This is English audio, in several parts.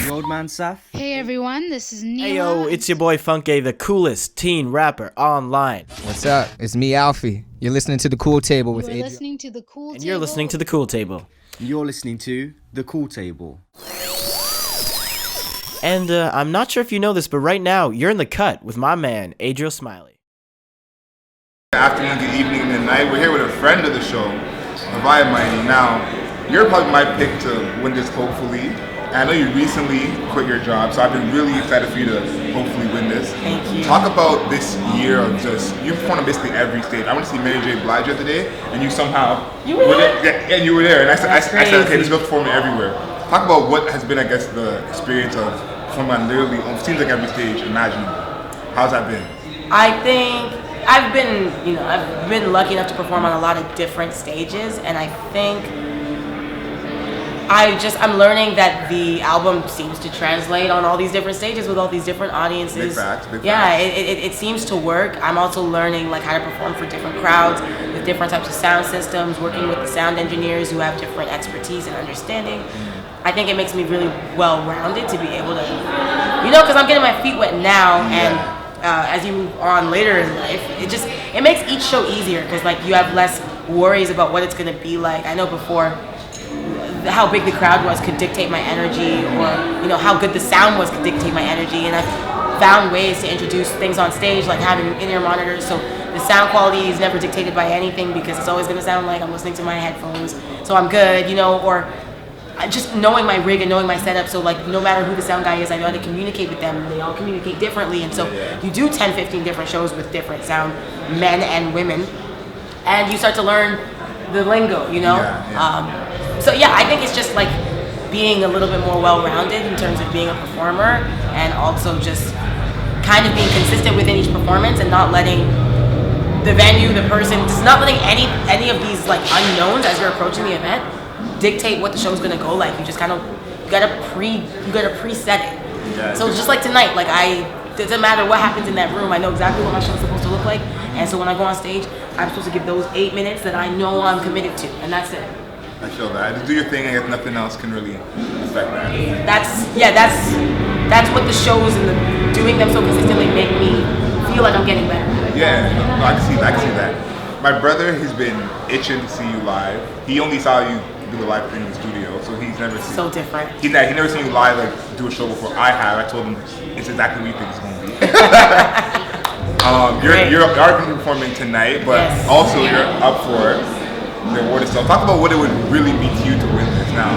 Road man Saf. Hey everyone, this is Neela. Hey yo, it's your boy Funke, the coolest teen rapper online. What's up? It's me, Alfie. You're listening to The Cool Table with You're Adrian. listening to the Cool And Table. you're listening to The Cool Table. You're listening to The Cool Table. And I'm not sure if you know this, but right now, you're in the cut with my man, Adriel Smiley. Afternoon, good evening, good night. We're here with a friend of the show, Haviah Mighty. Now, you're probably my pick to win this, hopefully. And I know you recently quit your job, so I've been really excited for you to hopefully win this. Thank you. Talk about this year of just, you performed on basically every stage. I went to see Mary J. Blige the other day, and you somehow... You were there? Yeah, you were there. And I said, okay, crazy. this girl's performing everywhere. Talk about what has been, I guess, the experience of performing on literally, it seems like every stage imaginable. How's that been? I think I've been lucky enough to perform on a lot of different stages, and I think I'm learning that the album seems to translate on all these different stages with all these different audiences. Big facts. Yeah, it seems to work. I'm also learning like how to perform for different crowds with different types of sound systems, working with the sound engineers who have different expertise and understanding. I think it makes me really well-rounded to be able to, because I'm getting my feet wet now, and as you move on later in life, it makes each show easier because like you have less worries about what it's gonna be like. I know before, how big the crowd was could dictate my energy, or how good the sound was could dictate my energy, and I've found ways to introduce things on stage like having in-ear monitors, so the sound quality is never dictated by anything because it's always going to sound like I'm listening to my headphones, so I'm good, or just knowing my rig and knowing my setup, so like no matter who the sound guy is, I know how to communicate with them, and they all communicate differently, and so you do 10, 15 different shows with different sound men and women, and you start to learn the lingo, So I think it's just like being a little bit more well-rounded in terms of being a performer, and also just kind of being consistent within each performance and not letting the venue, the person, just not letting any of these like unknowns as you're approaching the event dictate what the show's gonna go like. You just kind of you gotta preset it. Yeah, so just like tonight, like it doesn't matter what happens in that room, I know exactly what my show's supposed to look like, and so when I go on stage, I'm supposed to give those 8 minutes that I know I'm committed to, and that's it. I feel that. Just do your thing, I guess nothing else can really affect that. That's what the shows and doing them so consistently make me feel like I'm getting better. Yeah, no, I can see that. My brother has been itching to see you live. He only saw you do the live thing in the studio, so he's never seen. So different. He never seen you live, like do a show before. I have. I told him it's exactly what you think it's going to be. You're already performing tonight, but also you're up for the award itself. Talk about what it would really mean to you to win this now.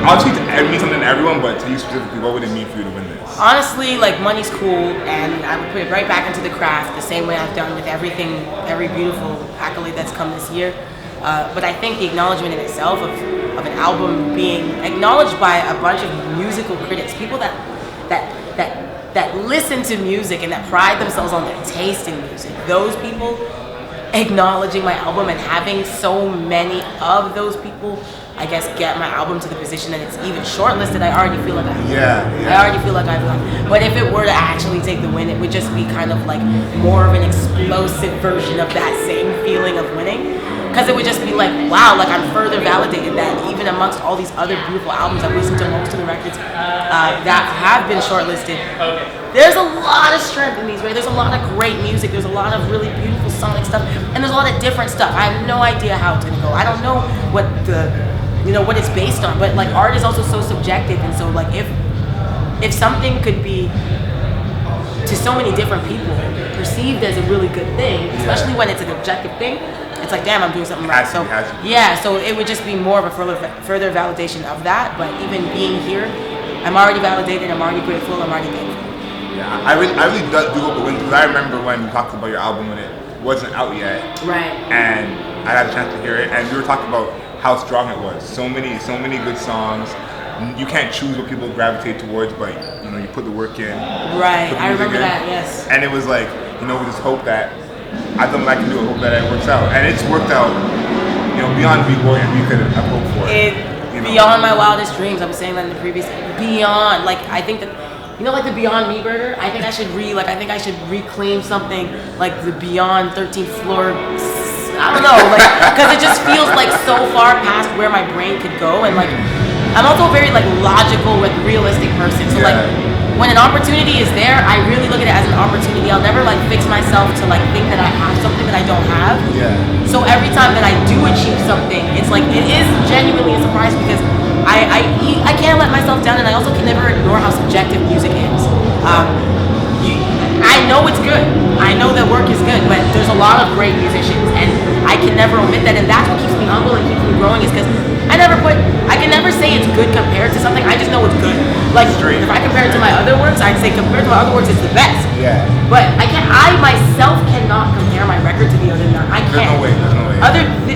Obviously it means something to everyone, but to you specifically, what would it mean for you to win this? Honestly, like money's cool, and I would put it right back into the craft the same way I've done with everything, every beautiful accolade that's come this year. But I think the acknowledgement in itself of an album being acknowledged by a bunch of musical critics, people that listen to music and that pride themselves on their taste in music, those people acknowledging my album and having so many of those people, I guess, get my album to the position that it's even shortlisted, I already feel like I've won. I already feel like I've won. But if it were to actually take the win, it would just be kind of like more of an explosive version of that same feeling of winning. Because it would just be like, wow, like I'm further validated that even amongst all these other beautiful albums, I've listened to most of the records that have been shortlisted. There's a lot of strength in these, right? There's a lot of great music. There's a lot of really beautiful sonic stuff, and there's a lot of different stuff. I have no idea how it's gonna go. I don't know what what it's based on. But like art is also so subjective, and so like if something could be to so many different people perceived as a really good thing, especially when it's an objective thing, it's like, damn, I'm doing something right. So so it would just be more of a further validation of that. But even being here, I'm already validated. I'm already grateful. I'm already thankful. Yeah, I really do hope it wins, because I remember when we talked about your album when it wasn't out yet. Right. And I had a chance to hear it, and we were talking about how strong it was. So many good songs. You can't choose what people gravitate towards, but you put the work in. Right. I remember that. Yes. And it was like, we just hope that I've done what I can do. I hope that it works out, and it's worked out. Beyond what we could have hoped for. Beyond my wildest dreams. I was saying that in the previous. Beyond, like I think that. Like the Beyond Me burger? I think I should reclaim something like the Beyond 13th floor. I don't know, because it just feels like so far past where my brain could go, and like I'm also very like logical with realistic person. So Yeah. like when an opportunity is there, I really look at it as an opportunity. I'll never like fix myself to like think that I have something that I don't have. Yeah. So every time that I do achieve something, it's like it is genuinely a surprise because I can't let myself down, and I also can never ignore how subjective music is. I know it's good. I know that work is good, but there's a lot of great musicians, and I can never omit that. And that's what keeps me humble and keeps me growing, is because I can never say it's good compared to something. I just know it's good. Like Straight. if I compare it to my other works, I'd say compared to my other works, it's the best. Yeah. But I myself cannot compare my record to the other none. I There's can't. no way. There's no way.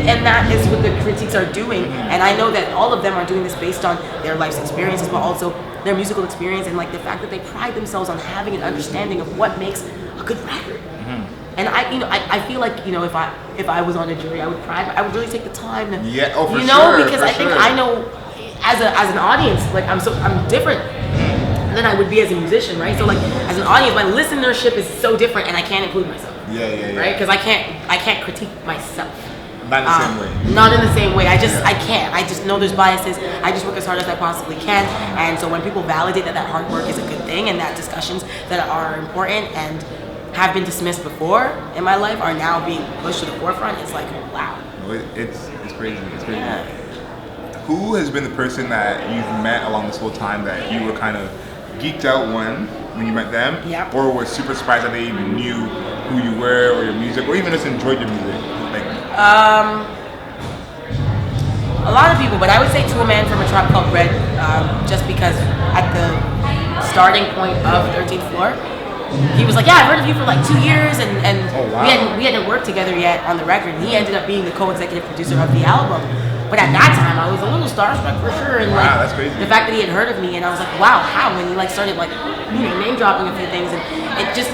And that is what the critiques are doing. And I know that all of them are doing this based on their life's experiences, but also their musical experience and like the fact that they pride themselves on having an understanding of what makes a good record. And I feel like, if I was on a jury, I would really take the time to, Yeah, oh, for because sure, I for think sure. I know as an audience, like I'm different than I would be as a musician, right? So like as an audience, my listenership is so different, and I can't include myself, Yeah. right? Because I can't critique myself. Not in the same way. Not in the same way. I can't. I just know there's biases. I just work as hard as I possibly can. And so when people validate that hard work is a good thing, and that discussions that are important and have been dismissed before in my life are now being pushed to the forefront, it's like, wow. It's crazy. It's crazy. Yeah. Who has been the person that you've met along this whole time that you were kind of geeked out when you met them, Yep. or were super surprised that they even knew who you were or your music, or even just enjoyed your music? Like, A lot of people, but I would say To a Man from A Tribe Called Red, just because at the starting point of 13th Floor, he was like, yeah, I've heard of you for like 2 years, and Oh, wow. we hadn't worked together yet on the record. And he ended up being the co-executive producer of the album. But at that time, I was a little starstruck for sure, and Wow, that's crazy. the fact that he had heard of me, and I was like, wow, how? And he like started like name dropping a few things, and it just,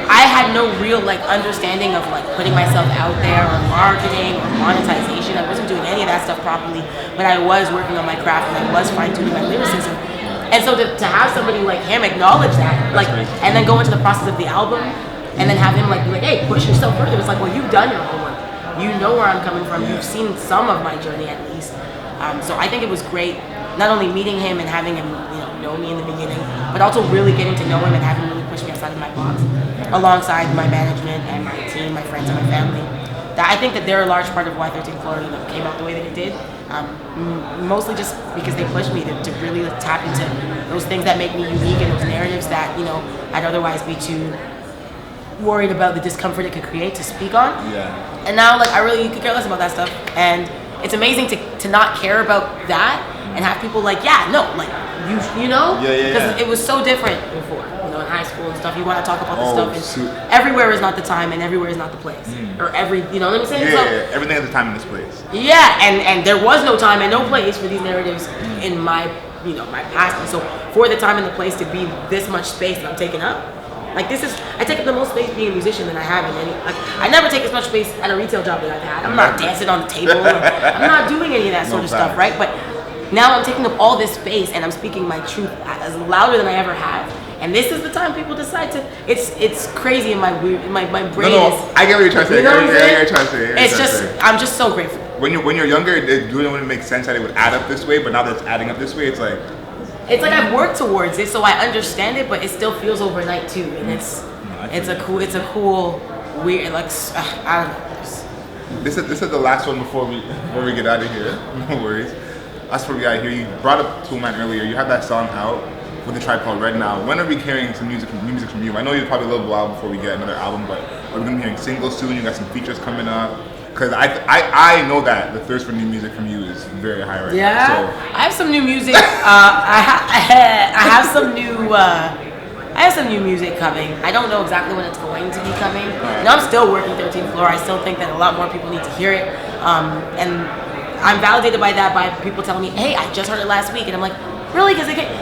I had no real like understanding of like putting myself out there or marketing or monetization. I wasn't doing any of that stuff properly, but I was working on my craft and I was fine tuning my lyricism. And so to have somebody like him acknowledge that, like, crazy. and then go into the process of the album, and then have him like be like, hey, push yourself further. It's like, well, you've done your homework. You know where I'm coming from. Yeah. You've seen some of my journey at least. So I think it was great, not only meeting him and having him, know me in the beginning, but also really getting to know him and having him really push me outside of my box, alongside my management and my team, my friends and my family. I think that they're a large part of why 13th Floor came out the way that it did. Mostly just because they pushed me to really tap into those things that make me unique and those narratives that I'd otherwise be too worried about the discomfort it could create to speak on. yeah. And now, like, I really could care less about that stuff. And it's amazing to not care about that and have people like, yeah, no, like, you know? Yeah. Because it was so different before, in high school and stuff. You want to talk about this Oh, stuff. And everywhere is not the time and everywhere is not the place. Or you know what I'm saying? Yeah, everything has a time in this place. Yeah, and there was no time and no place for these narratives in my, my past. And so for the time and the place to be this much space that I'm taking up, like I take up the most space being a musician than I have in any, like, I never take as much space at a retail job that I've had. I'm not dancing on the table. I'm not doing any of that sort of stuff, right? But now I'm taking up all this space and I'm speaking my truth as louder than I ever have. And this is the time people decide to. It's crazy in my brain. No, I get what you're trying to say. You know what I'm I get saying? what you're trying to say. It's just, I'm just so grateful. When you're younger, it wouldn't make sense that it would add up this way, but now that it's adding up this way, it's like. It's like I've worked towards it, so I understand it, but it still feels overnight too, and it's a cool, weird, like, I don't know. This is the last one before we get out of here. No worries. That's before we get out of here. You brought up Tool Man earlier. You have that song out with the Tribe Called Red now. When are we hearing some music from you? I know you're probably a little while before we get another album, but are we gonna be hearing singles soon? You got some features coming up. Because I know that the thirst for new music from you is very high right now. So. I have some new music. I have some new music coming. I don't know exactly when it's going to be coming. And I'm still working 13th Floor. I still think that a lot more people need to hear it. And I'm validated by that, by people telling me, hey, I just heard it last week. And I'm like, really?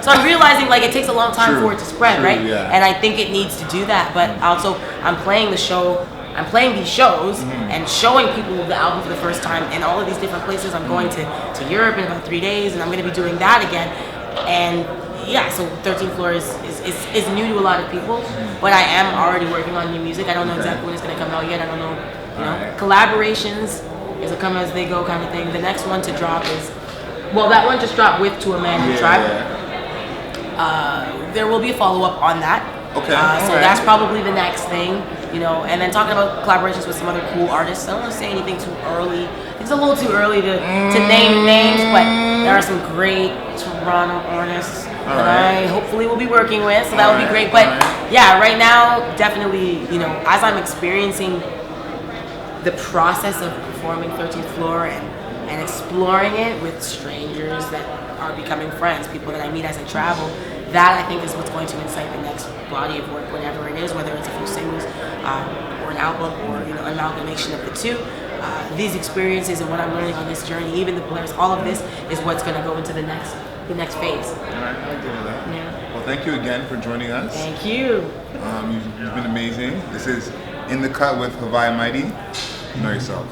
So I'm realizing like it takes a long time for it to spread, right? Yeah. And I think it needs to do that. But also I'm playing these shows and showing people the album for the first time in all of these different places. I'm going to Europe in about 3 days, and I'm going to be doing that again. And yeah, so 13th Floor is new to a lot of people, but I am already working on new music. I don't know exactly when it's going to come out yet. I don't know, collaborations is a come as they go kind of thing. The next one to drop is, well, that one just dropped with To a Man and Tribe. there will be a follow-up on that. Okay, So alright. that's probably the next thing, and then talking about collaborations with some other cool artists. I don't want to say anything too early. It's a little too early to name names, but there are some great Toronto artists that I hopefully will be working with, so that would be great. But yeah, right now, definitely, as I'm experiencing the process of performing 13th Floor and exploring it with strangers that are becoming friends, people that I meet as I travel, that I think is what's going to incite the next body of work, whatever it is, whether it's a few singles or an album or an amalgamation of the two. These experiences and what I'm learning on this journey, even the Polaris, all of this is what's going to go into the next phase. All right, I agree with that. Yeah. Well, thank you again for joining us. Thank you. You've been amazing. This is In the Cut with Haviah Mighty. Know yourself.